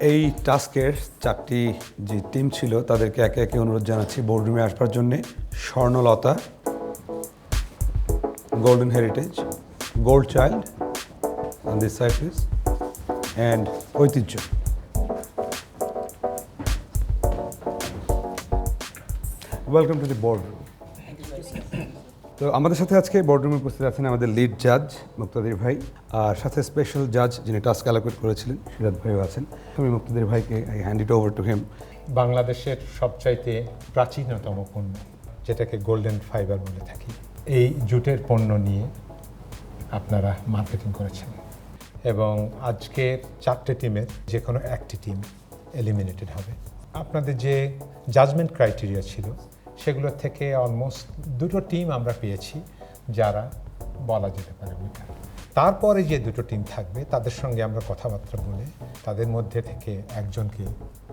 এই টাস্কের চারটি যে টিম ছিল তাদেরকে একে একে অনুরোধ জানাচ্ছি বোর্ডরুমে আসবার জন্যে। Swarnalata, golden heritage, gold child on this side please, and Aitihya. Welcome to the boardroom. তো আমাদের সাথে আজকে বোর্ডরুমে উপস্থিত আছেন আমাদের লিড জাজ মুক্তাদির ভাই, আর সাথে স্পেশাল জাজ যিনি টাস্ক অ্যালোকেট করেছিলেন সিরাজ ভাইও আছেন। আমি মুক্তাদির ভাইকে I hand it over to him. বাংলাদেশের সবচাইতে প্রাচীনতম পণ্য, যেটাকে গোল্ডেন ফাইবার বলে থাকি, এই জুটের পণ্য নিয়ে আপনারা মার্কেটিং করেছেন এবং আজকের চারটে টিমের যে কোনো একটি টিম এলিমিনেটেড হবে। আপনাদের যে জাজমেন্ট ক্রাইটেরিয়া ছিল সেগুলোর থেকে অলমোস্ট দুটো টিম আমরা পেয়েছি যারা বলা যেতে পারে উইনার। তারপরে যে দুটো টিম থাকবে তাদের সঙ্গে আমরা কথাবার্তা বলে তাদের মধ্যে থেকে একজনকে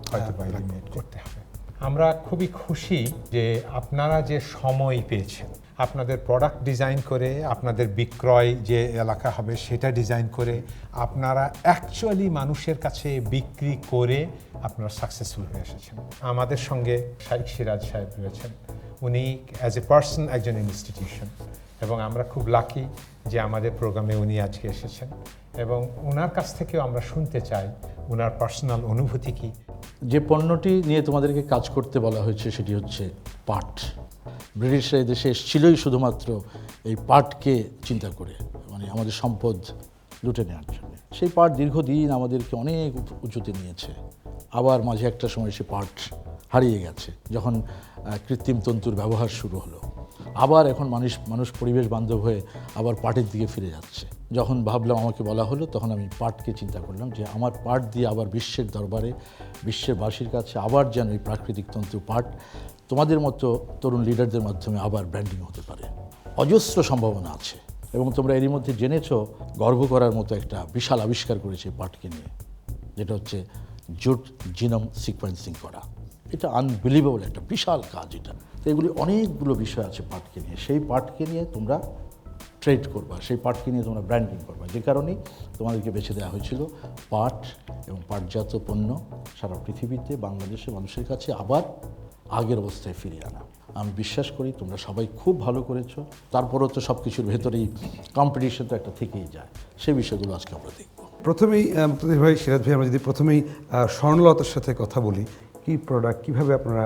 হয়তো এলিমিনেট করতে হবে। আমরা খুবই খুশি যে আপনারা যে সময় পেয়েছেন, আপনাদের প্রোডাক্ট ডিজাইন করে, আপনাদের বিক্রয় যে এলাকা হবে সেটা ডিজাইন করে, আপনারা অ্যাকচুয়ালি মানুষের কাছে বিক্রি করে আপনারা সাকসেসফুল হয়ে এসেছেন। আমাদের সঙ্গে শাইখ সিরাজ সাহেব রয়েছেন, উনি অ্যাজ এ পার্সন একজন ইনস্টিটিউশন, এবং আমরা খুব লাকি যে আমাদের প্রোগ্রামে উনি আজকে এসেছেন এবং ওনার কাছ থেকেও আমরা শুনতে চাই ওনার পার্সোনাল অনুভূতি কী। যে পণ্যটি নিয়ে তোমাদেরকে কাজ করতে বলা হয়েছে সেটি হচ্ছে পাট। ব্রিটিশরা এই দেশে এসেছিলই শুধুমাত্র এই পাটকে চিন্তা করে, মানে আমাদের সম্পদ লুটে নেওয়ার জন্য। সেই পাট দীর্ঘদিন আমাদেরকে অনেক উঁচুতে নিয়েছে, আবার মাঝে একটা সময় সে পাট হারিয়ে গেছে যখন কৃত্রিম তন্তুর ব্যবহার শুরু হলো। আবার এখন মানুষ পরিবেশ বান্ধব হয়ে আবার পাটের দিকে ফিরে যাচ্ছে। যখন ভাবলাম, আমাকে বলা হলো, তখন আমি পাটকে চিন্তা করলাম যে আমার পাট দিয়ে আবার বিশ্বের দরবারে, বিশ্বের বাসীর কাছে আবার যেন এই প্রাকৃতিক তন্তু পাট তোমাদের মতো তরুণ লিডারদের মাধ্যমে আবার ব্র্যান্ডিং হতে পারে। অজস্র সম্ভাবনা আছে এবং তোমরা এরই মধ্যে জেনেছো গর্ব করার মতো একটা বিশাল আবিষ্কার করেছে পাটকে নিয়ে, যেটা হচ্ছে জুট জিনোম সিকোয়েন্সিং করা। এটা আনবিলিভেবল একটা বিশাল কাজ এটা। তো এগুলি অনেকগুলো বিষয় আছে পাটকে নিয়ে। সেই পাটকে নিয়ে তোমরা ট্রেড করবা, সেই পাটকে নিয়ে তোমরা ব্র্যান্ডিং করবা, যে কারণেই তোমাদেরকে বেছে দেওয়া হয়েছিল পাট এবং পাটজাত পণ্য সারা পৃথিবীতে বাংলাদেশের মানুষের কাছে আবার আগের অবস্থায় ফিরিয়ে আনা। আমি বিশ্বাস করি তোমরা সবাই খুব ভালো করেছো। তারপরেও তো সব কিছুর ভেতরেই কম্পিটিশন তো একটা থেকেই যায়, সেই বিষয়গুলো আজকে আমরা দেখব। প্রথমেই মুক্তাদির ভাই, সিরাজ ভাই, আমরা যদি প্রথমেই স্বর্ণলতার সাথে কথা বলি, কী প্রোডাক্ট, কীভাবে আপনারা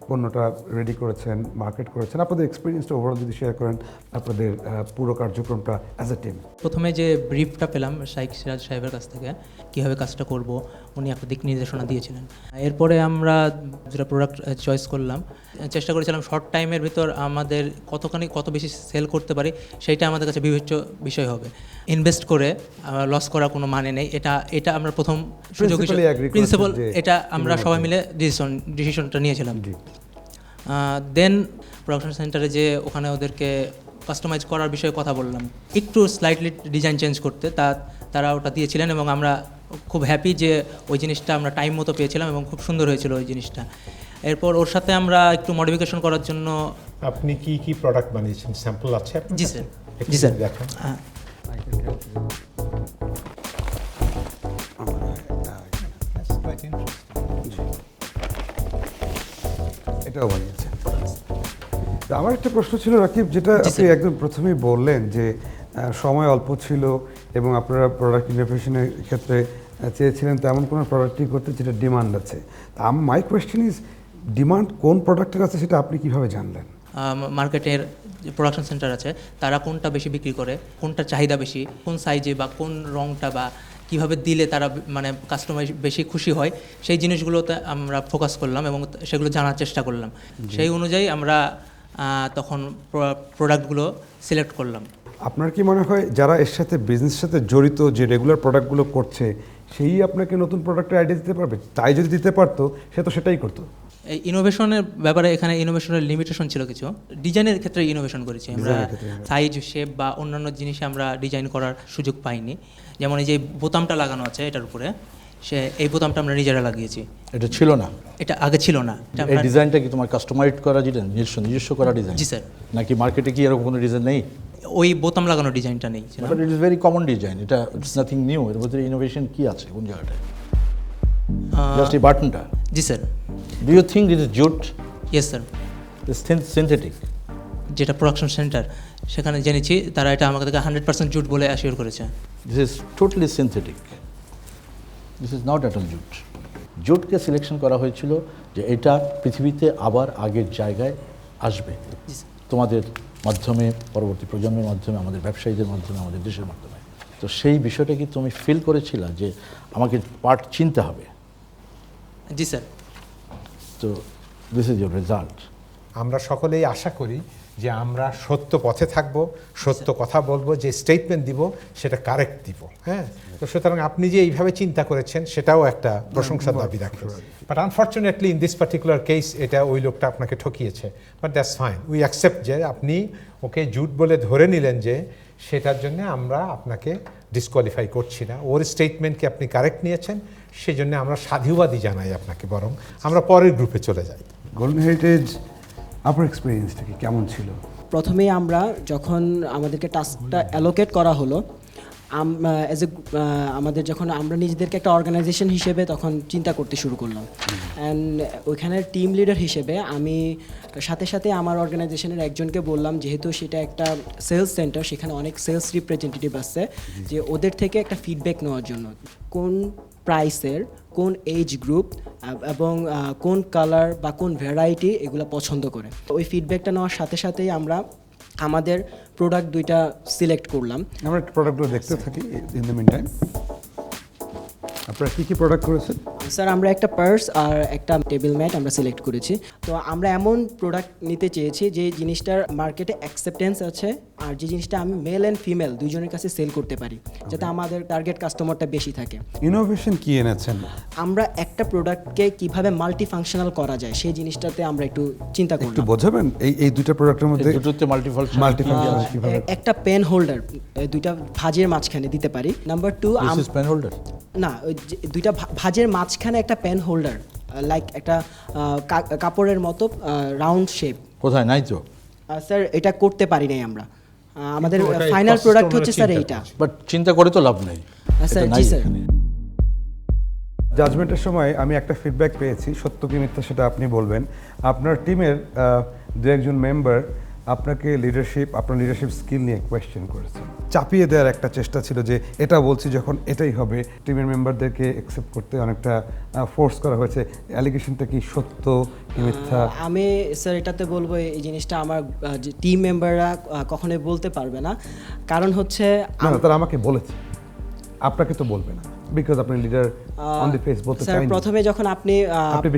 পণ্যটা রেডি করেছেন, মার্কেট করেছেন, আপনাদের এক্সপিরিয়েন্সটা ওভারঅল যদি শেয়ার করেন, আপনাদের পুরো কার্যক্রমটা অ্যাজ এ টিম। প্রথমে যে ব্রিফটা পেলাম শাইখ সিরাজ সাহেবের কাছ থেকে, কীভাবে কাজটা করব, উনি একটা দিক নির্দেশনা দিয়েছিলেন। এরপরে আমরা যেটা প্রোডাক্ট চয়েস করলাম, চেষ্টা করেছিলাম শর্ট টাইমের ভিতর আমাদের কত বেশি সেল করতে পারি সেইটা আমাদের কাছে বিবেচ্য বিষয় হবে। ইনভেস্ট করে লস করার কোনো মানে নেই। এটা আমরা প্রথম সুযোগ হিসেবে প্রিন্সিপাল, এটা আমরা সবাই মিলে ডিসিশনটা নিয়েছিলাম। দেন প্রোডাকশন সেন্টারে যে ওখানে ওদেরকে কাস্টমাইজ করার বিষয়ে কথা বললাম, একটু স্লাইটলি ডিজাইন চেঞ্জ করতে, তারা ওটা দিয়েছিলেন এবং আমরা খুব হ্যাপি যে ওই জিনিসটা আমরা টাইম মতো পেয়েছিলাম এবং খুব সুন্দর হয়েছিল ওই জিনিসটা। এরপর ওর সাথে আমরা একটু মডিফিকেশন করার জন্য। আপনি কি প্রোডাক্ট বানিয়েছেন, স্যাম্পল আছে? জি স্যার, জি স্যার। দেখেন, এটাও বানিয়েছে। আমার একটা প্রশ্ন ছিল রাকিব, যেটা আপনি একদম প্রথমেই বললেন যে সময় অল্প ছিল এবং আপনারা প্রোডাক্ট ইনোভেশনের ক্ষেত্রে চেয়েছিলেন তেমন কোনো প্রোডাক্টই করতে যেটা ডিমান্ড আছে। মাই কোয়েশ্চেন ইজ, ডিমান্ড কোন প্রোডাক্টের আছে সেটা আপনি কিভাবে জানলেন? মার্কেটের যে প্রোডাকশন সেন্টার আছে তারা কোনটা বেশি বিক্রি করে, কোনটা চাহিদা বেশি, কোন সাইজে বা কোন রংটা বা কীভাবে দিলে তারা মানে কাস্টমার বেশি খুশি হয়, সেই জিনিসগুলোতে আমরা ফোকাস করলাম এবং সেগুলো জানার চেষ্টা করলাম। সেই অনুযায়ী আমরা তখন প্রোডাক্টগুলো সিলেক্ট করলাম। আপনার কি মনে হয় যারা এর সাথে বিজনেসের সাথে জড়িত, যে রেগুলার প্রোডাক্টগুলো করছে, সেই আপনাকে নতুন প্রোডাক্টের আইডিয়া দিতে পারবে? তাই যদি দিতে পারতো সে তো সেটাই করতো। এই ইনোভেশনের ব্যাপারে এখানে ইনোভেশনের লিমিটেশন ছিল কিছু। ডিজাইনের ক্ষেত্রে ইনোভেশন করেছি আমরা, সাইজ, শেপ বা অন্যান্য জিনিসে আমরা ডিজাইন করার সুযোগ পাইনি। যেমন এই যে বোতামটা লাগানো আছে এটার উপরে, এই বোতামটা আমরা নিজেরা লাগিয়েছি। এটা ছিল না, এটা আগে ছিল না। এই ডিজাইনটা কি তোমার কাস্টমাইজড করা ডিজাইন, নিজস্ব করা ডিজাইন? জি স্যার। নাকি মার্কেটে কি এরকম কোনো ডিজাইন নেই? ওই বোতাম লাগানো ডিজাইনটা নেই। But it is very common design, এটা ইটস নাথিং নিউ। এর ভিতরে ইনোভেশন কি আছে কোন জায়গাটায়? জাস্ট এই বাটনটা? জি sir. Do you think this is jute? Yes sir. Synthetic? যেটা প্রোডাকশন সেন্টার সেখানে জেনেছি তারা এটা আমাকে 100% জুট বলে অ্যাসিওর করেছে। This is totally synthetic, this is not at all jute. জুটকে সিলেকশন করা হয়েছিল যে এটা পৃথিবীতে আবার আগের জায়গায় আসবে তোমাদের মাধ্যমে, পরবর্তী প্রজন্মের মাধ্যমে, আমাদের ব্যবসায়ীদের মাধ্যমে, আমাদের দেশের মাধ্যমে। তো সেই বিষয়টা কি তুমি ফিল করেছিলা যে আমাকে পার্ট চিনতে হবে? জি স্যার। তো দিস ইজ ইউর রেজাল্ট। আমরা সকলেই আশা করি যে আমরা সত্য পথে থাকব, সত্য কথা বলবো, যে স্টেটমেন্ট দিব সেটা কারেক্ট দিব। হ্যাঁ, তো সুতরাং আপনি যে এইভাবে চিন্তা করেছেন সেটাও একটা প্রশংসার দাবি রাখে। But unfortunately in this particular case এটা ওই লোকটা আপনাকে ঠকিয়েছে। But that's fine, we accept যে আপনি ওকে জুট বলে ধরে নিলেন, যে সেটার জন্য আমরা আপনাকে ডিসকোয়ালিফাই করছি না। ওর স্টেটমেন্টকে আপনি কারেক্ট নিয়েছেন, সেই জন্য আমরা সাধুবাদী জানাই আপনাকে। বরং আমরা পরের গ্রুপে চলে যাই। গোল্ডেন হেরিটেজ আপনার এক্সপিরিয়েন্সটা কি কেমন ছিল? প্রথমেই আমরা যখন আমাদেরকে টাস্কটা অ্যালোকেট করা হলো, অ্যাজ এ আমাদের যখন আমরা নিজেদেরকে একটা অর্গানাইজেশন হিসেবে তখন চিন্তা করতে শুরু করলাম। অ্যান্ড ওইখানের টিম লিডার হিসেবে আমি সাথে সাথে আমার অর্গানাইজেশনের একজনকে বললাম, যেহেতু সেটা একটা সেলস সেন্টার, সেখানে অনেক সেলস রিপ্রেজেন্টেটিভ আছে, যে ওদের থেকে একটা ফিডব্যাক নেওয়ার জন্য কোন প্রাইসের, কোন এজ গ্রুপ এবং কোন কালার বা কোন ভ্যারাইটি এগুলো পছন্দ করে। ওই ফিডব্যাকটা নেওয়ার সাথে সাথেই আমরা আমাদের প্রোডাক্ট দুইটা সিলেক্ট করলাম। আমরা প্রোডাক্টগুলো দেখতে থাকি ইন দ্য মিন টাইম। আপনারা কী কী প্রোডাক্ট করেছেন? স্যার আমরা একটা পার্স আর একটা টেবিল ম্যাট আমরা সিলেক্ট করেছি। তো আমরা এমন প্রোডাক্ট নিতে চেয়েছি যে জিনিসটার মার্কেটে অ্যাকসেপ্টেন্স আছে, আর যে জিনিসটা আমি মেল অ্যান্ড ফিমেল দুইজনের কাছে সেল করতে পারি, যাতে আমাদের টার্গেট কাস্টমারটা বেশি থাকে। ইনোভেশন কি এনেছেন? আমরা একটা প্রোডাক্টকে কিভাবে মাল্টি ফাংশনাল করা যায় সেই জিনিসটাতে আমরা একটু চিন্তা একটু করলাম। বোঝাবেন এই দুটো প্রোডাক্টের মধ্যে? দুটোতে মাল্টিফাংশন কিভাবে? একটা পেন হোল্ডার দুইটা ভাঁজের মাঝখানে দিতে পারি। Number 2, this is pen holder? না, ওই দুইটা ভাঁজের মাঝখানে একটা পেন হোল্ডার, লাইক একটা কাপড়ের মতো রাউন্ড শেপ। কোথায়? নাই তো স্যার এটা করতে পারি নাই আমরা। আমাদের কিন্তু ওটাই ফাইনাল customer প্রোডাক্ট হচ্ছে স্যার চিন্তা এইটা। করছে। বাট চিন্তা করে তো লাভ নেই, স্যার, এটা নাই জি স্যার। এখানে। জাজমেন্টের সময় আমি একটা ফিডব্যাক পেয়েছি, সত্য কি মিথ্যা সেটা আপনি বলবেন। আপনার টিমের দু একজন মেম্বার আপনাকে আপনার লিডারশিপ স্কিল নিয়ে কোয়েশ্চেন করেছে, চাপিয়ে দেওয়ার একটা চেষ্টা ছিল যে এটা বলছি যখন এটাই হবে। টিমের মেম্বারদেরকে অ্যাকসেপ্ট করতে অনেকটা ফোর্স করা হয়েছে। অ্যালিগেশনটা কি সত্য কি মিথ্যা? আমি স্যার এটাতে বলবো এই জিনিসটা আমার যে টিম মেম্বাররা কখনোই বলতে পারবে না। কারণ হচ্ছে না, তারা আমাকে বলেছে, আপনাকে তো বলবে না, বিকজ আপনি লিডার অন দি ফেস বলতে স্যার চাইনি। প্রথমে যখন আপনি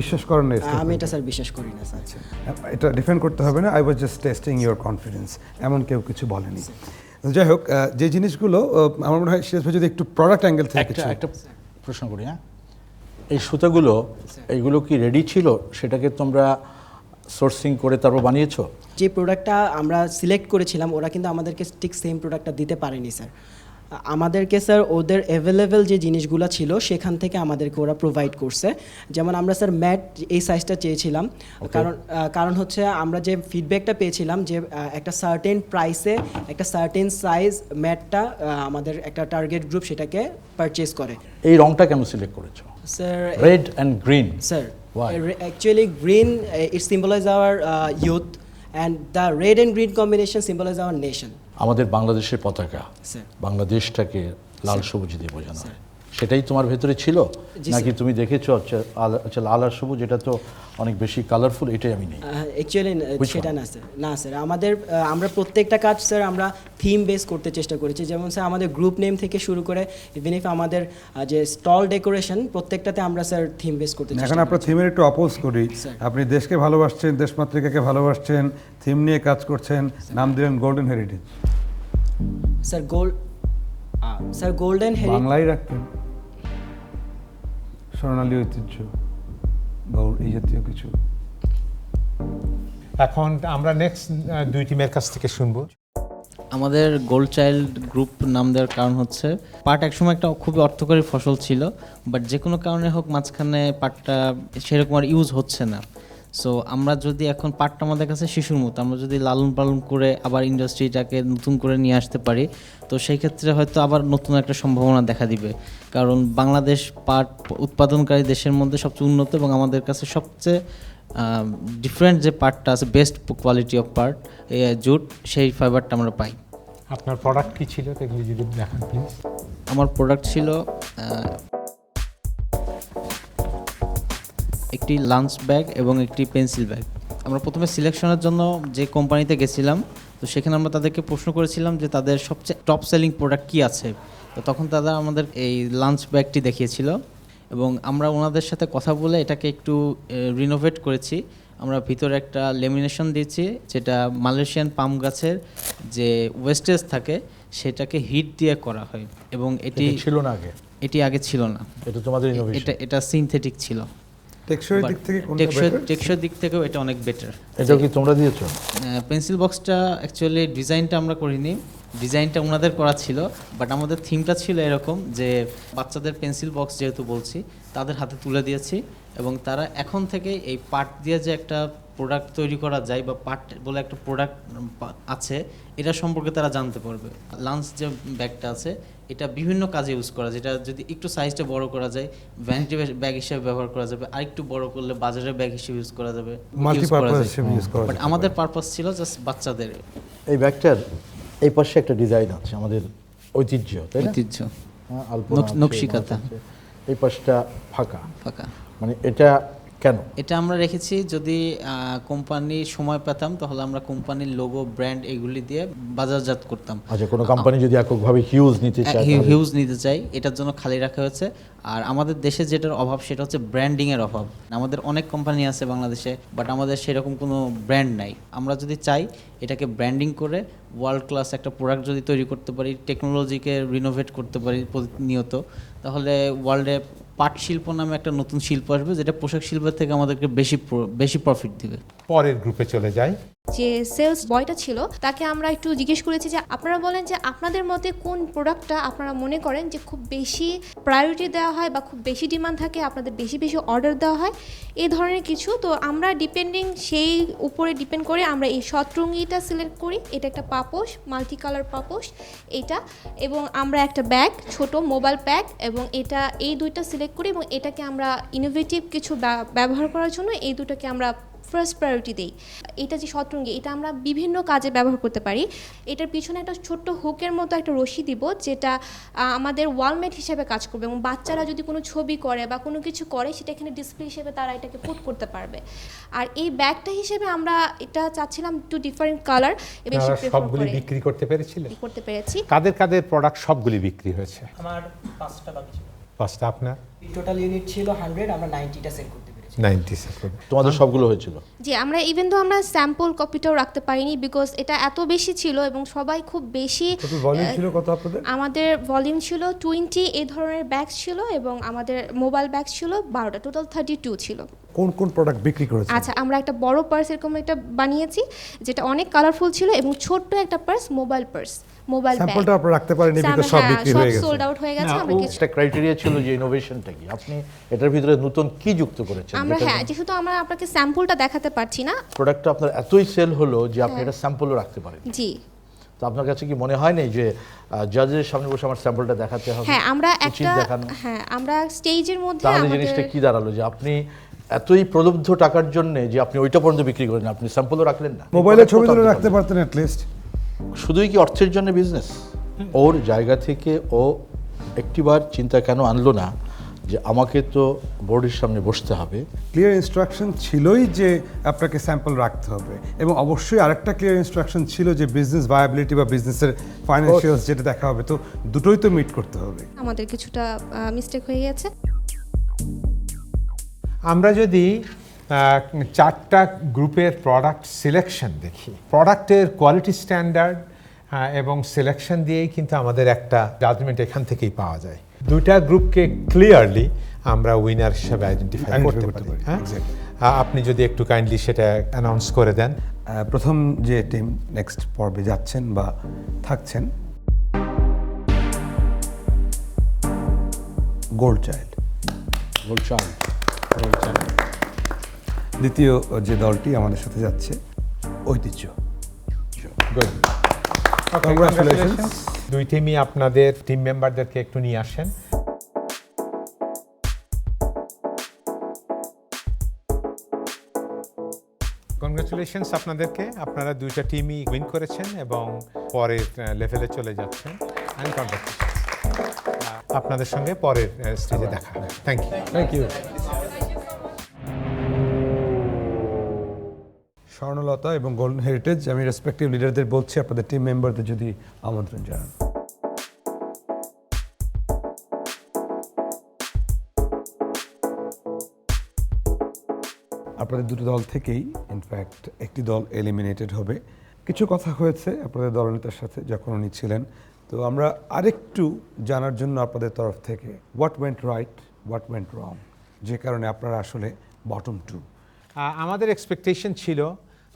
বিশ্বাস করেন না? আমি এটা স্যার বিশ্বাস করি না স্যার। এটা ডিফেন্ড করতে হবে না। I was just testing your confidence, এমন কেউ কিছু বলেনি। যাই হোক, যে জিনিসগুলো আমার মনে হয় সিরাজ ভাই যদি একটু প্রোডাক্ট অ্যাঙ্গেল থেকে একটা প্রশ্ন করি। হ্যাঁ, এই সুতাগুলো এইগুলো কি রেডি ছিল? সেটাকে তোমরা সোর্সিং করে তারপর বানিয়েছো? যে প্রোডাক্টটা আমরা সিলেক্ট করেছিলাম ওরা কিন্তু আমাদেরকে ঠিক সেম প্রোডাক্টটা দিতে পারেনি স্যার। আমাদেরকে স্যার ওদের অ্যাভেলেবেল যে জিনিসগুলো ছিল সেখান থেকে আমাদেরকে ওরা প্রোভাইড করছে। যেমন আমরা স্যার ম্যাট এই সাইজটা চেয়েছিলাম, কারণ হচ্ছে আমরা যে ফিডব্যাকটা পেয়েছিলাম যে একটা সার্টেন প্রাইসে একটা সার্টেন সাইজ ম্যাটটা আমাদের একটা টার্গেট গ্রুপ সেটাকে পারচেজ করে। এই রংটা কেন সিলেক্ট করেছো? Sir red and green? Sir Why? Actually green it symbolize our youth, and the red and green combination symbolize our nation. আমাদের বাংলাদেশের পতাকা, স্যার বাংলাদেশটাকে লাল সবুজ দিয়ে বোঝানো হয়, সেটাই তোমার ভেতরে ছিল নাকি তুমি দেখেছো আচ্ছা লাল আর সবুজ এটা তো অনেক বেশি কালারফুল, এটাই আমি নেই? অ্যাকচুয়ালি সেটা না স্যার, আমরা প্রত্যেকটা কাজ স্যার আমরা থিম বেস করতে চেষ্টা করেছি। যেমন স্যার আমাদের গ্রুপ নেম থেকে শুরু করে ইভেন ইফ আমাদের যে স্টল ডেকোরেশন প্রত্যেকটাতে আমরা স্যার থিম বেস করতে চেষ্টা এখন আপনার থিমের একটু অপোজ করি। আপনি দেশকে ভালোবাসছেন, দেশমাতৃকাকে ভালোবাসছেন, থিম নিয়ে কাজ করছেন, নাম দিলেন golden heritage. Sir golden heritage বাংলায় রাখতেন, স্বর্ণালী ঐতিহ্য বা এই জাতীয় কিছু। এখন আমরা নেক্সট দুই টিমের কাছ থেকে শুনবো। আমাদের গোল্ড চাইল্ড গ্রুপ নাম দেওয়ার কারণ হচ্ছে পাট একসময় একটা খুবই অর্থকরী ফসল ছিল, বাট যে কোনো কারণে হোক মাঝখানে পাটটা সেরকম আর ইউজ হচ্ছে না। সো আমরা যদি এখন পাটটা আমাদের কাছে শিশুর মতো, আমরা যদি লালন পালন করে আবার ইন্ডাস্ট্রিটাকে নতুন করে নিয়ে আসতে পারি, তো সেই ক্ষেত্রে হয়তো আবার নতুন একটা সম্ভাবনা দেখা দিবে। কারণ বাংলাদেশ পাট উৎপাদনকারী দেশের মধ্যে সবচেয়ে উন্নত এবং আমাদের কাছে সবচেয়ে ডিফারেন্ট যে পাটটা আছে, বেস্ট কোয়ালিটি অফ পাট জুট, সেই ফাইবারটা আমরা পাই। আপনার প্রোডাক্ট কি ছিল এগুলি যদি দেখান প্লিজ। আমার প্রোডাক্ট ছিল একটি লাঞ্চ ব্যাগ এবং একটি পেন্সিল ব্যাগ। আমরা প্রথমে সিলেকশনের জন্য যে কোম্পানিতে গেছিলাম, তো সেখানে আমরা তাদেরকে প্রশ্ন করেছিলাম যে তাদের সবচেয়ে টপ সেলিং প্রোডাক্ট কী আছে। তো তখন তারা আমাদের এই লাঞ্চ ব্যাগটি দেখিয়েছিল এবং আমরা ওনাদের সাথে কথা বলে এটাকে একটু রিনোভেট করেছি। আমরা ভিতরে একটা লেমিনেশন দিয়েছি, যেটা মালয়েশিয়ান পাম গাছের যে ওয়েস্টেজ থাকে সেটাকে হিট দিয়ে করা হয় এবং এটি ছিল না আগে, এটি আগে ছিল না। এটা তোমাদের ইনোভেশন। এটা সিনথেটিক ছিল। টেকসই দিক থেকে কোনটা better? টেকসই দিক থেকেও এটা অনেক বেটার। এটাও কি তোমরা দিয়েছো? পেন্সিল বক্সটা অ্যাকচুয়ালি ডিজাইনটা আমরা করিনি, ডিজাইনটা ওনাদের করা ছিল, বাট আমাদের থিমটা ছিল এরকম যে বাচ্চাদের পেন্সিল বক্স যেহেতু বলছি, তাদের হাতে তুলে দিয়েছি এবং তারা এখন থেকে এই পাট দিয়ে যে একটা প্রোডাক্ট তৈরি করা যায় বা পাট বলে একটা প্রোডাক্ট আছে, এটা সম্পর্কে তারা জানতে পারবে। লাঞ্চ যে ব্যাগটা আছে এটা বিভিন্ন কাজে ইউজ করা যায়, যেটা যদি একটু সাইজটা বড় করা যায় ভ্যানিটি ব্যাগ হিসেবে ব্যবহার করা যাবে, আর একটু বড় করলে বাজারের ব্যাগ হিসেবে ইউজ করা যাবে, Multi-purpose হিসেবে use করা বাট যেতে আমাদের পারপাস ছিল জাস্ট বাচ্চাদের এই ব্যাগটার এই পাশে একটা ডিজাইন আছে, আমাদের ঐতিহ্য, তাই না? ঐতিহ্য, হ্যাঁ, আলপনা আছে, নকশিকাঁথা। মাছ আছে। এই পাশটা ফাঁকা, ফাঁকা। মানে এটা কেন? এটা আমরা রেখেছি যদি কোম্পানি সময় পেতাম তাহলে আমরা কোম্পানির লোগো, ব্র্যান্ড এগুলি দিয়ে বাজারজাত করতাম। আচ্ছা, কোনো কোম্পানি যদি এককভাবে হিউজ নিতে চায় তাহলে- হিউজ নিতে চাই, এটার জন্য খালি রাখা হয়েছে। আর আমাদের দেশে যেটার অভাব সেটা হচ্ছে ব্র্যান্ডিংয়ের অভাব। আমাদের অনেক কোম্পানি আছে বাংলাদেশে, বাট আমাদের সেরকম কোনো ব্র্যান্ড নাই। আমরা যদি চাই এটাকে ব্র্যান্ডিং করে ওয়ার্ল্ড ক্লাস একটা প্রোডাক্ট যদি তৈরি করতে পারি, টেকনোলজিকে রিনোভেট করতে পারি প্রতিনিয়ত, তাহলে ওয়ার্ল্ডে পাট শিল্প নামে একটা নতুন শিল্প আসবে, যেটা পোশাক শিল্পের থেকে আমাদেরকে বেশি প্রফিট দিবে। পরের গ্রুপে চলে যাই। যে সেলস বয়টা ছিল তাকে আমরা একটু জিজ্ঞেস করেছি যে আপনারা বলেন যে আপনাদের মতে কোন প্রোডাক্টটা আপনারা মনে করেন যে খুব বেশি প্রায়োরিটি দেওয়া হয় বা খুব বেশি ডিমান্ড থাকে, আপনাদের বেশি বেশি অর্ডার দেওয়া হয়, এই ধরনের কিছু। তো আমরা ডিপেন্ডিং সেই উপরে ডিপেন্ড করে আমরা এই শতরঙ্গিটা সিলেক্ট করি। এটা একটা পাপোশ, মাল্টি কালার পাপোশ এটা, এবং আমরা একটা ব্যাগ, ছোট মোবাইল ব্যাগ, এবং এটা এই দুইটা সিলেক্ট করি এবং এটাকে আমরা ইনোভেটিভ কিছু ব্যবহার করার জন্য এই দুটোকে আমরা ফার্স্ট প্রায়োরিটি দেই। এটা যে শতরঙ্গি, এটা আমরা বিভিন্ন কাজে ব্যবহার করতে পারি। এটার পিছনে একটা ছোট্ট হুকের মতো একটা রশি দিব, যেটা আমাদের ওয়ালমেট হিসেবে কাজ করবে এবং বাচ্চারা যদি কোনো ছবি করে বা কোনো কিছু করে সেটা এখানে ডিসপ্লে হিসেবে তারা এটাকে পুট করতে পারবে। আর এই ব্যাগটা হিসেবে আমরা এটা চাচ্ছিলাম একটু ডিফারেন্ট কালার এবং আপনারা সবগুলি বিক্রি করতে পেরেছিলেন? করতে পেরেছি। কাদের কাদের প্রোডাক্ট সবগুলি বিক্রি হয়েছে? আমার 5টা বাকি ছিল। 5টা। আপনার? টোটাল ইউনিট ছিল 100, আমরা 90টা সেল করতে পেরেছি। 90 সেকেন্ড। তোমাদের সবগুলো হয়েছিল? যে আমরা ইভেন তো আমরা স্যাম্পল কপিটাও রাখতে পারিনি, বিকজ এটা এত বেশি ছিল এবং সবাই খুব বেশি। টোটাল ভলিউম ছিল কত আপনাদের? আমাদের ভলিউম ছিল 20 এই ধরনের ব্যাগ ছিল এবং আমাদের মোবাইল ব্যাগ ছিল 12টা, টোটাল 32 ছিল। কোন কোন প্রোডাক্ট বিক্রি করেছে? আচ্ছা, আমরা একটা বড় পার্স এরকম একটা বানিয়েছি যেটা অনেক কালারফুল ছিল এবং ছোট্ট একটা purse, mobile purse, mobile bag. স্যাম্পলটা আপনারা রাখতে পারেননি বিকজ সব বিক্রি হয়ে গেছে। সোল্ড আউট হয়ে গেছে। আমরা কিছু একটা ক্রাইটেরিয়া ছিল যে ইনোভেশনটা কি, আপনি এটার ভিতরে নতুন কি যুক্ত করেছেন? আমরা যেহেতু আমরা আপনাকে স্যাম্পলটা দেখাতে পারছি না। প্রোডাক্টটা আপনার এতই সেল হলো যে আপনি এটা স্যাম্পলও রাখতে পারেন। জি, তো আপনার কাছে কি মনে হয় না যে জাজের সামনে বসে আমার স্যাম্পলটা দেখাতে হবে? হ্যাঁ আমরা উচিত একটা, দেখানো। হ্যাঁ আমরা স্টেজের মধ্যে তাহলে আমাদের জিনিসটা কি দাঁড়ালো যে আপনি এতই প্রলব্ধ টাকার জন্য যে আপনি ওইটা পর্যন্ত বিক্রি করেন, আপনি স্যাম্পলও রাখলেন না? মোবাইলে ছবি তুলে রাখতে পারতেন অ্যাট লিস্ট। শুধুই কি অর্থের জন্য বিজনেস? ওর জায়গা থেকে ও একটিবার চিন্তা কেন আনলো না যে আমাকে তো বোর্ডের সামনে বসতে হবে? ক্লিয়ার ইনস্ট্রাকশন ছিলই যে আপনাকে স্যাম্পল রাখতে হবে, এবং অবশ্যই আরেকটা ক্লিয়ার ইনস্ট্রাকশন ছিল যে বিজনেস ভায়াবিলিটি বা বিজনেসের ফাইন্যান্সিয়ালস যেটা দেখা হবে, তো দুটোই তো মিট করতে হবে। আমাদের কিছুটা মিস্টেক হয়ে গেছে। আমরা যদি 4টা গ্রুপের প্রোডাক্ট সিলেকশন দেখি, প্রোডাক্টের কোয়ালিটি স্ট্যান্ডার্ড এবং সিলেকশন দিয়েই কিন্তু আমাদের একটা জাজমেন্ট এখান থেকেই পাওয়া যায়। 2টা গ্রুপকে ক্লিয়ারলি আমরা উইনার হিসেবে আইডেন্টিফাই করতে পারি। হ্যাঁ, আপনি যদি একটু কাইন্ডলি সেটা অ্যানাউন্স করে দেন। প্রথম যে টিম নেক্সট পর্বে যাচ্ছেন বা থাকছেন, গোল্ড চাইল্ড। দ্বিতীয় যে দলটি আমাদের সাথে যাচ্ছে ঐতিহ্য। Good, Congratulations. দুই টিমই আপনাদের টিম মেম্বারদেরকে একটু নিয়ে আসেন। কনগ্রাচুলেশনস আপনাদেরকে, আপনারা দুইটা টিমই উইন করেছেন এবং পরের লেভেলে চলে যাচ্ছেন। অ্যান্ড কনগ্রাচুলেশনস, আপনাদের সঙ্গে পরের স্টেজে দেখা হবে। Thank you. Thank you. Swarnalata এবং গোল্ডেন হেরিটেজ, আমি রেসপেক্টিভ লিডারদের বলছি আপনাদের টিম মেম্বারদের যদি আমন্ত্রণ জানান। আপনাদের দুটো দল থেকেই ইনফ্যাক্ট একটি দল এলিমিনেটেড হবে। কিছু কথা হয়েছে আপনাদের দলনেতার সাথে যখন উনি ছিলেন, তো আমরা আরেকটু জানার জন্য আপনাদের তরফ থেকে what went right, what went রং, যে কারণে আপনারা আসলে বটম টু। আমাদের এক্সপেকটেশন ছিল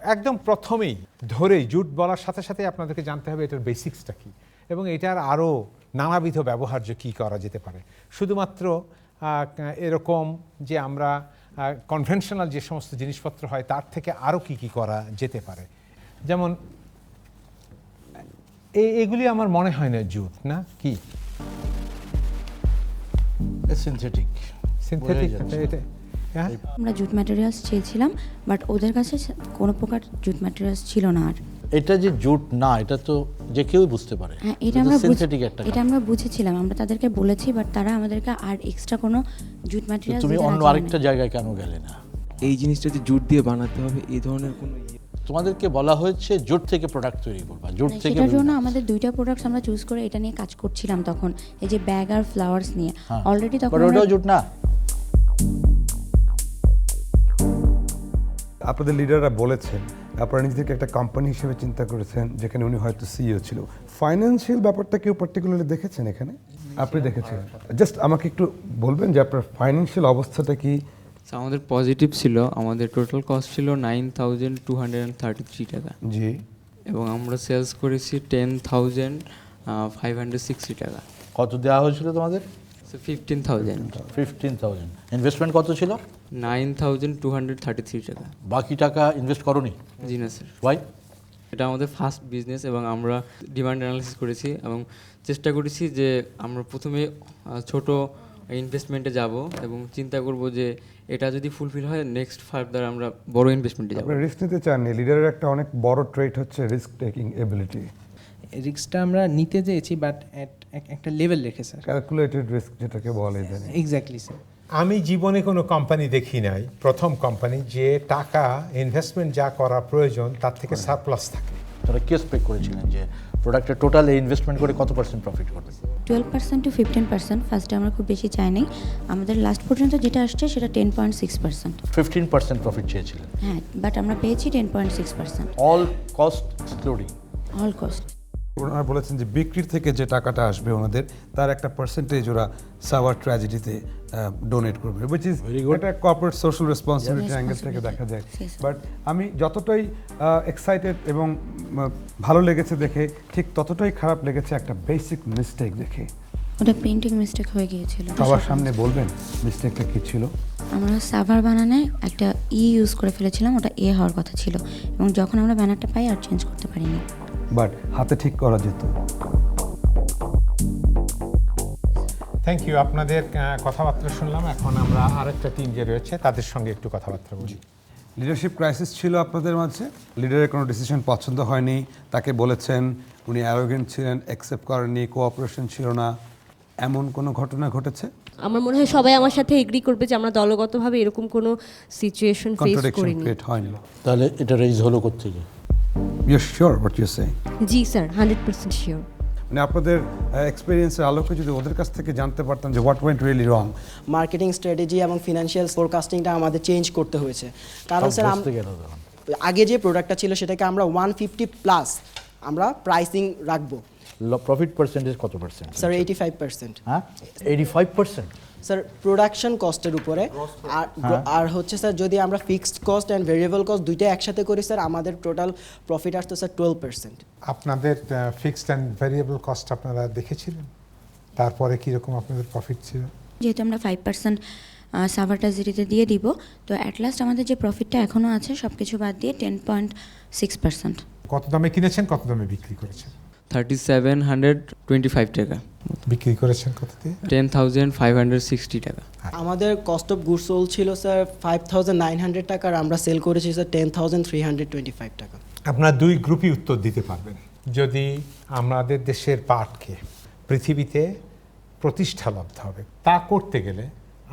একদম প্রথমেই ধরেই জুট বলার সাথে সাথে আপনাদেরকে জানতে হবে এটার বেসিক্সটা কী এবং এটার আরও নানাবিধ ব্যবহার্য কী করা যেতে পারে। শুধুমাত্র এরকম যে আমরা কনভেনশনাল যে সমস্ত জিনিসপত্র হয় তার থেকে আরও কী কী করা যেতে পারে, যেমন এগুলি আমার মনে হয় না জুট, না কি সিনথেটিক। সিনথেটিক এটা, হ্যাঁ আমরা জুট ম্যাটেরিয়ালস চেয়েছিলাম, বাট ওদের কাছে কোনো প্রকার জুট ম্যাটেরিয়ালস ছিল না। আর এটা যে জুট না, এটা তো যে কেউ বুঝতে পারে। হ্যাঁ, এটা আমরা সিনথেটিক একটা এটা আমরা বুঝেছিলাম, আমরা তাদেরকে বলেছি, বাট তারা আমাদেরকে আর এক্সট্রা কোনো জুট ম্যাটেরিয়ালস তুমি অন্য আরেকটা জায়গায় কেন গেলে না? এই জিনিসটা যে জুট দিয়ে বানাতে হবে এই ধরনের কোনো তোমাদেরকে বলা হয়েছে জুট থেকে প্রোডাক্ট তৈরি করবা, জুট থেকে সেটার জন্য আমাদের দুইটা প্রোডাক্টস আমরা চুজ করে এটা নিয়ে কাজ করছিলাম তখন, এই যে ব্যাগ আর ফ্লাওয়ার্স নিয়ে অলরেডি তখন বাট ওটাও জুট না। আপনাদের লিডাররা বলেছেন আপনারা নিজেদেরকে একটা কোম্পানি হিসেবে চিন্তা করেছেন, যেখানে উনি হয়তো সিইও ছিল। ফাইন্যান্সিয়াল ব্যাপারটা কেউ পার্টিকুলারলি দেখেছেন এখানে? আপনি দেখেছেন, জাস্ট আমাকে একটু বলবেন যে আপনার ফাইন্যান্সিয়াল অবস্থাটা কি? আমাদের পজিটিভ ছিল। আমাদের টোটাল কস্ট ছিল 9,233 টাকা, জি, এবং আমরা সেলস করেছি 10,560 টাকা, কত দেওয়া হয়েছিল তোমাদের? 15,000। 15,000। ইনভেস্টমেন্ট কত ছিল? 9,233 টাকা। বাকি টাকা ইনভেস্ট করোনি? জি না স্যার, ওয়াই? এটা আমাদের ফার্স্ট বিজনেস এবং আমরা ডিমান্ড অ্যানালিসিস করেছি এবং চেষ্টা করেছি যে আমরা প্রথমে ছোট ইনভেস্টমেন্টে যাব এবং চিন্তা করব যে এটা যদি ফুলফিল হয় নেক্সট ফার্দার আমরা বড় ইনভেস্টমেন্টে যাব। আপনারা রিস্ক নিতে চাননি। লিডারের একটা অনেক বড় ট্রেট হচ্ছে রিস্ক টেকিং এবিলিটি। রিস্কটা আমরা নিতে চেয়েছি, বাট একটা লেভেল রেখে স্যার। ক্যালকুলেটেড রিস্ক যেটাকে বলে জানি। Exactly sir. আমি জীবনে কোনো কোম্পানি দেখি নাই, প্রথম কোম্পানি যে টাকা ইনভেস্টমেন্ট যা করা প্রয়োজন তার থেকে সারপ্লাস থাকে। তোরা কি এক্সপেক্ট করেছিলেন যে প্রোডাক্টের টোটাল ইনভেস্টমেন্ট করে কত পার্সেন্ট প্রফিট করবে? 12% to 15%। ফার্স্টে আমরা খুব বেশি চাই নাই, আমাদের লাস্ট পর্যন্ত যেটা আসছে সেটা 10.6%। 15% প্রফিট চেয়েছিলেন। হ্যাঁ, বাট আমরা পেয়েছি 10.6%। All cost excluding. All cost. ওনারা বলেছেন যে বিক্রির থেকে যে টাকাটা আসবে ওনাদের, তার একটা পার্সেন্টেজ ওরা সাভার ট্র্যাজেডিতে ডোনেট করবে, উইচ ইজ এটা কর্পোরেট সোশ্যাল রেসপন্সিবিলিটি অ্যাঙ্গেল থেকে দেখা যায়। বাট আমি যতটাই এক্সাইটেড এবং ভালো লেগেছে দেখে, ঠিক ততটাই খারাপ লেগেছে একটা বেসিক মিস্টেক দেখে। ওটা প্রিন্টিং মিস্টেক হয়ে গিয়েছিল। সবার সামনে বলবেন মিস্টেকটা কি ছিল? আমরা সাভার বানানে একটা ইউজ করে ফেলেছিলাম, ওটা এ হওয়ার কথা ছিল, এবং যখন আমরা ব্যানারটা পাই আর চেঞ্জ করতে পারিনি। বাট হাতে ঠিক করা যেত। Thank you. আপনাদের কথাবার্তা শুনলাম, এখন আমরা আরেকটা টিম যে রয়েছে তাদের সঙ্গে একটু কথাবার্তা বলি। লিডারশিপ ক্রাইসিস ছিল আপনাদের মাঝে, লিডারের কোনো ডিসিশন পছন্দ হয়নি, তাকে বলেছেন, উনি অ্যারোগেন্ট ছিলেন, অ্যাকসেপ্ট করেননি, কোঅপারেশন ছিল না, এমন কোনো ঘটনা ঘটেছে? আমার মনে হয় সবাই আমার সাথে এগ্রি করবে যে আমরা দলগতভাবে এরকম কোনো সিচুয়েশন ফেস কন্ট্রাডিকশন করিনি। ক্রিয়েট হয়নি? তাহলে এটা রেইজ হলো কোত্থেকে? You sure what you say? জি স্যার, 100% শিওর। মানে আপনাদের এক্সপেরিয়েন্সের আলোকে যদি ওদের কাছ থেকে জানতে পারতাম যে what went really wrong. Marketing strategy এবং ফিনান্সিয়াল ফোরকাস্টিংটা আমাদের চেঞ্জ করতে হয়েছে, কারণ স্যার আগে যে প্রোডাক্টটা ছিল সেটাকে আমরা 150+ আমরা প্রাইসিং রাখবো। প্রফিট পার্সেন্টেজ কত পার্সেন্ট? স্যার 85%। হ্যাঁ, 85%। স্যার প্রোডাকশন কস্টের উপরে, আর হচ্ছে স্যার যদি আমরা fixed cost and variable cost দুইটা একসাথে করি স্যার, আমাদের টোটাল প্রফিট আসতো স্যার 12%। আপনাদের ফিক্সড অ্যান্ড ভেরিয়েবল কস্ট আপনারা দেখেছিলেন, তারপরে কীরকম আপনাদের প্রফিট ছিল? যেহেতু আমরা 5% সাভারটাজিরিতে দিয়ে দিব। তো অ্যাট লাস্ট আমাদের যে প্রফিটটা এখনও আছে সব কিছু বাদ দিয়ে 10.6%। কত দামে কিনেছেন, কত দামে বিক্রি করেছেন? 3725 টাকা। বিক্রি করেছেন কত দিয়ে? 10,560 টাকা। আমাদের কস্ট অফ গুডস সোল্ড ছিল স্যার 5,900 টাকা, আর আমরা সেল করেছি স্যার 10,325 টাকা। আপনার দুই গ্রুপই উত্তর দিতে পারবেন। যদি আমাদের দেশের পাটকে পৃথিবীতে প্রতিষ্ঠালব্ধ হবে, তা করতে গেলে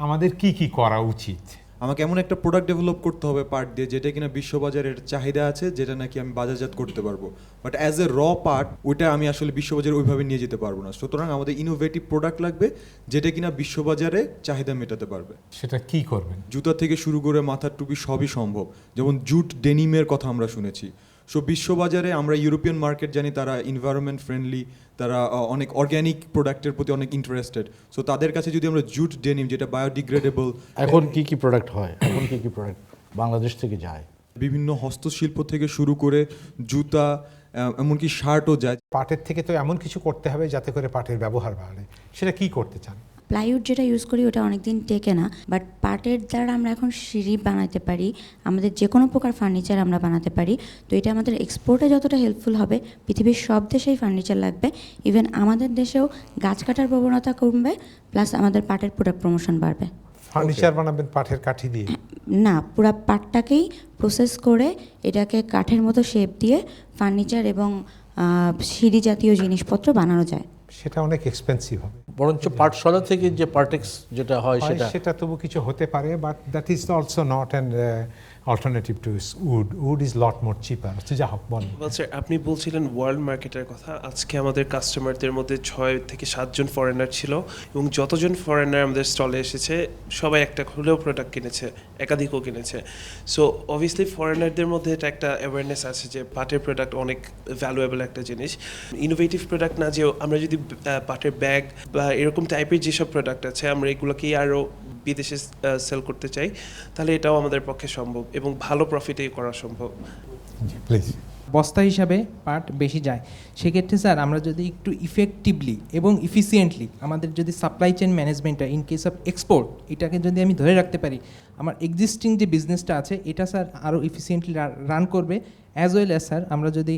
আমাদের কি কি করা উচিত? আমাকে এমন একটা প্রোডাক্ট ডেভেলপ করতে হবে পার্ট দিয়ে, যেটা কিনা বিশ্ববাজারের চাহিদা আছে, যেটা নাকি আমি বাজারজাত করতে পারবো। বাট অ্যাজ এ র পার্ট ওইটা আমি আসলে বিশ্ববাজারে ওইভাবে নিয়ে যেতে পারবো না। সুতরাং আমাদের ইনোভেটিভ প্রোডাক্ট লাগবে, যেটা কিনা বিশ্ববাজারে চাহিদা মেটাতে পারবে। সেটা কি করবেন? জুতা থেকে শুরু করে মাথার টুপি সবই সম্ভব। যেমন জুট ডেনিমের কথা আমরা শুনেছি। সো বিশ্ববাজারে আমরা ইউরোপিয়ান মার্কেট জানি, তারা এনভায়রনমেন্ট ফ্রেন্ডলি, তারা অনেক অর্গ্যানিক প্রোডাক্টের প্রতি অনেক ইন্টারেস্টেড। সো তাদের কাছে যদি আমরা জুট ডেনিম, যেটা বায়োডিগ্রেডেবল। এখন কি কি প্রোডাক্ট হয়, এখন কি কি প্রোডাক্ট বাংলাদেশ থেকে যায়? বিভিন্ন হস্তশিল্প থেকে শুরু করে জুতা, এমনকি শার্টও যায়। পাটের থেকে তো এমন কিছু করতে হবে যাতে করে পাটের ব্যবহার বাড়ে। সেটা কি করতে চান? প্লাইউড যেটা ইউজ করি ওটা অনেক দিন টেকে না, বাট পাটের দ্বারা আমরা এখন সিঁড়ি বানাতে পারি, আমাদের যে কোনো প্রকার ফার্নিচার আমরা বানাতে পারি। তো এটা আমাদের এক্সপোর্টে যতটা হেল্পফুল হবে, পৃথিবীর সব দেশেই ফার্নিচার লাগবে। ইভেন আমাদের দেশেও গাছ কাটার প্রবণতা কমবে, প্লাস আমাদের পাটের প্রোডাক্ট প্রমোশন বাড়বে। ফার্নিচার বানাবেন পাটের কাঠি দিয়ে? না, পুরো পাটটাকেই প্রসেস করে এটাকে কাঠের মতো শেপ দিয়ে ফার্নিচার এবং সিঁড়ি জাতীয় জিনিসপত্র বানানো যায়। সেটা অনেক এক্সপেন্সিভ হবে। বরঞ্চ পাটশালা থেকে যে পার্টেক্স যেটা হয় সেটা তবু কিছু হতে পারে, but that is also not an alternative to wood. Wood is lot more cheaper. যা হোক, বলেন। স্যার, আপনি বলছিলেন ওয়ার্ল্ড মার্কেটের কথা। আজকে আমাদের কাস্টমারদের মধ্যে 6 থেকে 7 জন ফরেনার ছিল, এবং যতজন ফরেনার আমাদের স্টলে এসেছে সবাই একটা হলেও প্রোডাক্ট কিনেছে, একাধিকও কিনেছে। সো অবভিয়াসলি ফরেনারদের মধ্যে এটা একটা অ্যাওয়ারনেস আছে যে পাটের প্রোডাক্ট অনেক ভ্যালুয়েবল একটা জিনিস। ইনোভেটিভ প্রোডাক্ট না, যে আমরা যদি পাটের ব্যাগ বা এরকম টাইপের যেসব প্রোডাক্ট আছে আমরা এগুলোকেই আরও বিদেশে সেল করতে চাই, তাহলে এটাও আমাদের পক্ষে সম্ভব এবং ভালো প্রফিটেই করা সম্ভব। প্লিজ। বস্তা হিসাবে পাট বেশি যায়, সেক্ষেত্রে স্যার আমরা যদি একটু ইফেক্টিভলি এবং ইফিসিয়েন্টলি আমাদের যদি সাপ্লাই চেইন ম্যানেজমেন্টটা ইন কেস অফ এক্সপোর্ট এটাকে যদি আমি ধরে রাখতে পারি, আমার এক্সিস্টিং যে বিজনেসটা আছে এটা স্যার আরও ইফিসিয়েন্টলি রান করবে। অ্যাজ ওয়েল অ্যাজ স্যার আমরা যদি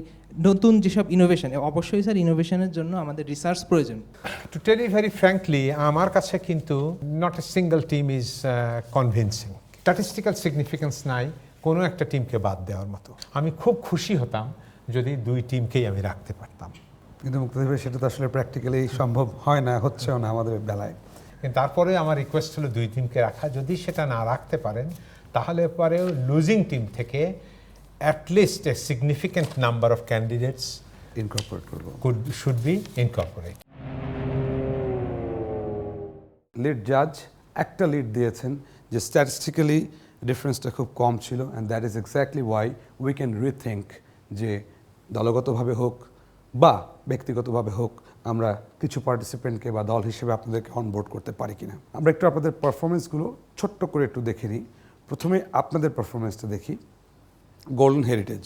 নতুন যেসব ইনোভেশন, অবশ্যই স্যার ইনোভেশনের জন্য আমাদের রিসার্চ প্রয়োজন। To tell you very frankly, আমার কাছে কিন্তু not a single team is convincing. Statistical significance নাই কোনো একটা টিমকে বাদ দেওয়ার মতো। আমি খুব খুশি হতাম যদি 2 টিমকেই আমি রাখতে পারতাম, কিন্তু মুক্তাদির ভাই সেটা তো আসলে প্র্যাকটিক্যালি সম্ভব হয় না, হচ্ছেও না আমাদের বেলায়। কিন্তু তারপরে আমার রিকোয়েস্ট হলো 2 টিমকে রাখা। যদি সেটা না রাখতে পারেন তাহলে পরেও লুজিং টিম থেকে at least a significant number of candidates incorporate করবো, শুড বি ইনকর্পোরেট। লিড জাজ একটা লিড দিয়েছেন যে স্ট্যাটিস্টিক্যালি ডিফারেন্সটা খুব কম ছিল, and that is exactly why we can rethink যে দলগতভাবে হোক বা ব্যক্তিগতভাবে হোক আমরা কিছু পার্টিসিপেন্টকে বা দল হিসেবে আপনাদেরকে অনবোর্ড করতে পারি কিনা। আমরা একটু আপনাদের পারফরমেন্সগুলো ছোট্ট করে একটু দেখে নিই। প্রথমে আপনাদের পারফরমেন্সটা দেখি। গোল্ডেন হেরিটেজ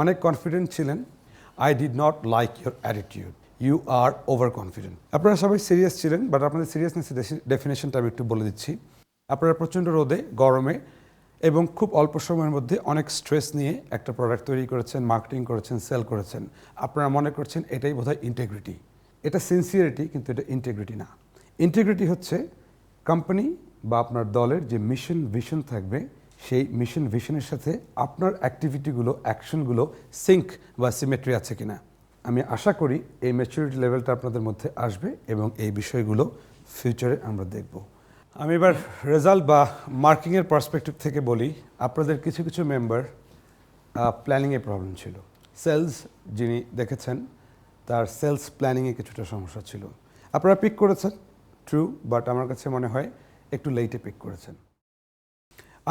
অনেক কনফিডেন্ট ছিলেন। I did not like your attitude, you are over confident. আপনারা সবাই সিরিয়াস ছিলেন, বাট আপনাদের সিরিয়াসনেসের ডেফিনেশনটা আমি একটু বলে দিচ্ছি। আপনারা প্রচণ্ড রোদে, গরমে এবং খুব অল্প সময়ের মধ্যে অনেক স্ট্রেস নিয়ে একটা প্রোডাক্ট তৈরি করেছেন, মার্কেটিং করেছেন, সেল করেছেন। আপনারা মনে করছেন এটাই বোধহয় ইন্টিগ্রিটি। এটা সিনসিয়ারিটি, কিন্তু এটা ইন্টিগ্রিটি না। ইন্টিগ্রিটি হচ্ছে কোম্পানি বা আপনার দলের যে মিশন ভিশন থাকবে, সেই মিশন ভিশনের সাথে আপনার অ্যাক্টিভিটিগুলো, অ্যাকশনগুলো সিঙ্ক বা সিমেট্রি আছে কিনা। আমি আশা করি এই ম্যাচুরিটি লেভেলটা আপনাদের মধ্যে আসবে এবং এই বিষয়গুলো ফিউচারে আমরা দেখব। আমি এবার রেজাল্ট বা মার্কিংয়ের পার্সপেক্টিভ থেকে বলি। আপনাদের কিছু কিছু মেম্বার প্ল্যানিংয়ে প্রবলেম ছিল। সেলস যিনি দেখেছেন তার সেলস প্ল্যানিংয়ে কিছুটা সমস্যা ছিল। আপনারা পিক করেছেন, ট্রু, বাট আমার কাছে মনে হয় একটু লেটে পিক করেছেন।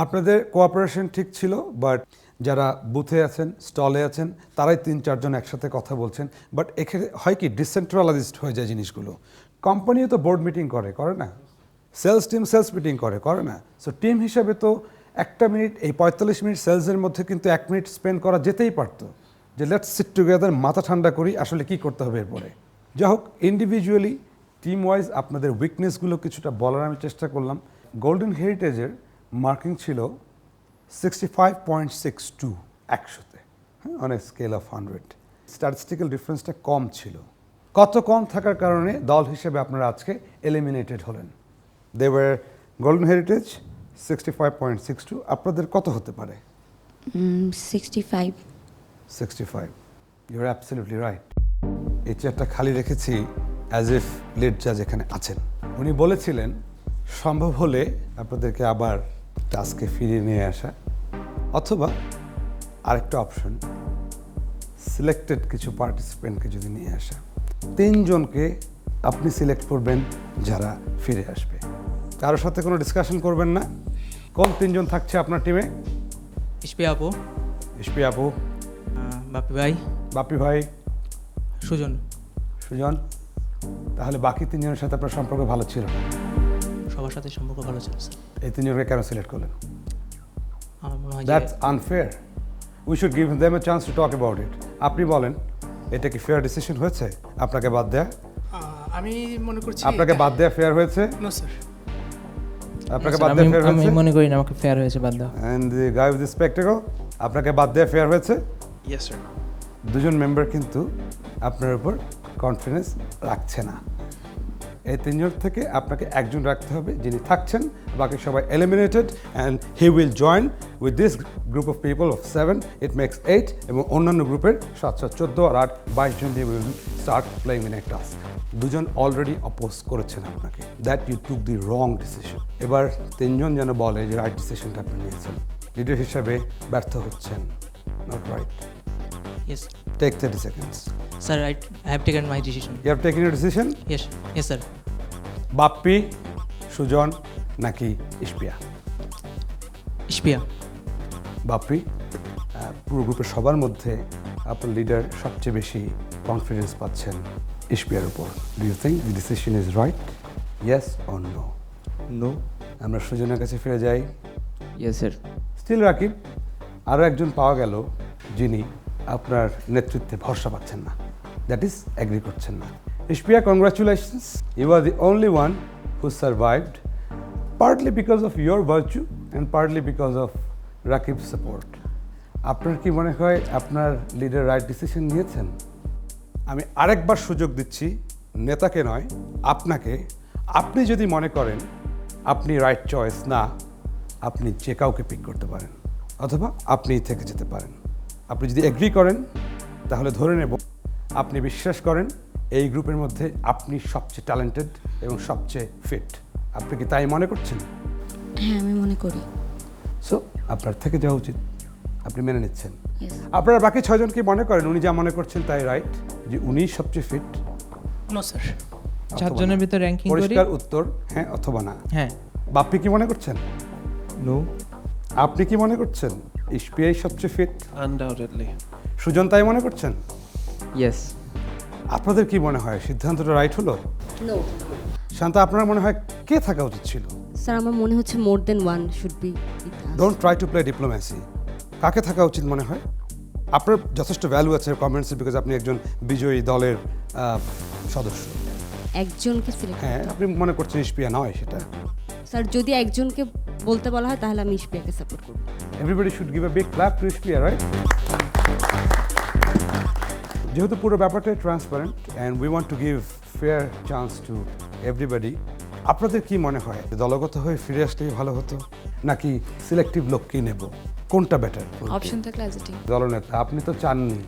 আপনাদের কোঅপারেশন ঠিক ছিল, বাট যারা বুথে আছেন, স্টলে আছেন, তারাই 3-4 জন একসাথে কথা বলছেন। বাট এখানে হয় কি, ডিসেন্ট্রালাইজড হয়ে যায় জিনিসগুলো। কোম্পানিও তো বোর্ড মিটিং করে না, সেলস টিম সেলস মিটিং করে না। সো টিম হিসাবে তো 1 মিনিট, এই 45 মিনিট সেলসের মধ্যে কিন্তু 1 মিনিট স্পেন্ড করা যেতেই পারতো, যে লেটস সিট টুগেদার, মাথা ঠান্ডা করি আসলে কি করতে হবে এরপরে। যাই হোক, ইন্ডিভিজুয়ালি টিম ওয়াইজ আপনাদের উইকনেসগুলো কিছুটা বলার আমি চেষ্টা করলাম। গোল্ডেন হেরিটেজের মার্কিং ছিল 65.62 100-তে, হ্যাঁ, on a scale of 100। Statistical ডিফারেন্সটা কম ছিল। কত কম থাকার কারণে দল হিসেবে আপনারা আজকে এলিমিনেটেড হলেন? দে ওয়ার গোল্ডেন হেরিটেজ 65.62, আপনাদের কত হতে পারে? 65। 65, ইউ আর অ্যাবসলিউটলি রাইট। এই চেয়ারটা খালি রেখেছি অ্যাজ ইফ লিড জাজ এখানে আছেন। উনি বলেছিলেন সম্ভব হলে আপনাদেরকে আবার টাস্কে ফিরিয়ে নিয়ে আসা, অথবা আরেকটা অপশন সিলেক্টেড কিছু পার্টিসিপেন্টকে যদি নিয়ে আসা। 3 জনকে আপনি সিলেক্ট করবেন যারা ফিরে আসবে। কারোর সাথে কোনো ডিসকাশন করবেন না। কোন 3 জন থাকছে আপনার টিমে? ইশপিয়া আপু, ইশপিয়া আপু, বাপি ভাই, বাপি ভাই, সুজন। সুজন। তাহলে বাকি 3 জনের সাথে আপনার সম্পর্ক ভালো ছিল? সবার সাথে সম্পর্ক ভালো ছিল স্যার। এই 3 জনকে কেন সিলেক্ট করলেন? আমার মনে হয় যে that's unfair. We should give them A chance to talk about it. আপনি বলেন, এটা কি ফেয়ার ডিসিশন হয়েছে আপনাকে বাদ দেয়া? আমি মনে করছি আপনাকে বাদ দেয়া ফেয়ার হয়েছে? No sir. আপনাকে বাদ দেয়া ফেয়ার আমি হয়েছে? মনে করি না আমাকে ফেয়ার হয়েছে বাদ দাও। And the guy with the spectacle, আপনাকে বাদ দেয়া ফেয়ার হয়েছে? Yes sir. 2 জন মেম্বার কিন্তু আপনার উপর কনফিডেন্স রাখছে না। এই 3 জন থেকে আপনাকে একজন রাখতে হবে যিনি থাকছেন, বাকি সবাই eliminated, and he will join with this group of people of 7, it makes 8, এবং অন্যান্য গ্রুপের 7, 14 আর 8, 22 জন দিয়ে will start playing in a task. 2 জন অলরেডি অপোজ করেছেন আপনাকে, that you took the wrong decision. এবার 3 জন যেন বলে যে রাইট ডিসিশনটা আপনি নিয়েছেন। লিডার হিসাবে ব্যর্থ হচ্ছেন, not right. Yes Take 30 seconds. Sir, I have taken my decision. You have taken your decision? Yes yes sir. Bappi, Sujon নাকি ইশপিয়া? ইশপিয়া। বাপ্পি, পুরো গ্রুপের সবার মধ্যে আপনার লিডার সবচেয়ে বেশি কনফিডেন্স পাচ্ছেন ইশপিয়ার উপর। Do you think the decision is right? Yes or no? No. আমরা সুজনের কাছে ফিরে যাই। Yes sir. স্টিল রাকিব, আরও একজন পাওয়া গেল যিনি আপনার নেতৃত্বে ভরসা পাচ্ছেন না, দ্যাট ইজ অ্যাগ্রি করছেন না। Ishpia, congratulations, you are the only one who survived, partly because of your virtue and partly because of Rakib support. আপনার কি মনে হয় আপনার লিডার রাইট ডিসিশন নিয়েছেন? আমি আরেকবার সুযোগ দিচ্ছি, নেতাকে নয় আপনাকে। আপনি যদি মনে করেন আপনি রাইট চয়েস না, আপনি যে কাউকে পিক করতে পারেন, অথবা আপনিই থেকে যেতে পারেন। আপনি যদি এগ্রি করেন তাহলে ধরে নেব আপনি বিশ্বাস করেন এই গ্রুপের মধ্যে আপনি সবচেয়ে ট্যালেন্টেড এবং সবচেয়ে ফিট। আপনি কি তাই মনে করছেন? হ্যাঁ, আমি মনে করি। সো আপনার থেকে যাওয়া উচিত, আপনি মেনে নিচ্ছেন। Yes. আপনারা বাকি 6 জন কি মনে করেন উনি যা মনে করছেন তাই রাইট, যে উনিই সবচেয়ে ফিট? No sir. 4 জনের ভিতর র্যাঙ্কিং করি। পরিষ্কার উত্তর হ্যাঁ অথবা না। হ্যাঁ। বাপ্পি কি মনে করছেন? নো। আপনি কি মনে করছেন ইশপিয়াই সবচেয়ে ফিট? আনডাউটেডলি। সুজন তাই মনে করছেন? ইয়েস। আপনাদের কি মনে হয় সিদ্ধান্তটা রাইট হলো? নো শান্তা, আপনার মনে হয় কে থাকা উচিত ছিল? স্যার, আমার মনে হচ্ছে more than one should be. Don't try to play diplomacy. কাকে থাকা উচিত মনে হয়? আপনার যথেষ্ট ভ্যালু আছে কমেন্টসে, বিকজ আপনি একজন বিজয়ী দলের সদস্য। একজনকে সিলেক্ট। হ্যাঁ, আপনি মনে করছেন ইশপিয়া নয় সেটা। স্যার, যদি একজনকে বলতে বলা হয় তাহলে আমি ইশপিয়াকে সাপোর্ট করব। Everybody should give a big clap to Ishpia, right? যেহেতু পুরো ব্যাপারটাই transparent and we want to give fair chance to everybody, আপনাদের কি মনে হয় দলগত হয়ে ফিরে আসলেই ভালো হতো, নাকি সিলেক্টিভ লোককেই নেব? কোনটা বেটার? অপশন থাকলে অ্যাজ এ টিম। দলনেতা আপনি তো চাননি।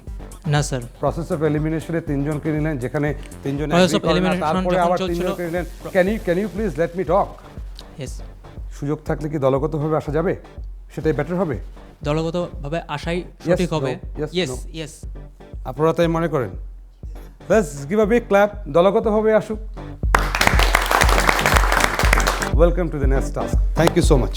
না স্যার। প্রসেস অফ এলিমিনেশনে 3 জনকে নিলেন, যেখানে 3 জন Process of agree করেন না, elimination তারপরে যখন আবার 3 চলছিল- জনকে নিলেন। Can you please let me talk? Yes. সুযোগ থাকলে কি দলগতভাবে আসা যাবে? সেটাই বেটার হবে। দলগতভাবে আসাই সঠিক হবে। no, yes, yes no. Yes. আপনারা তাই মনে করেন? Let's give a big clap, দলগতভাবে আসুক। Welcome to the next task. Thank you so much.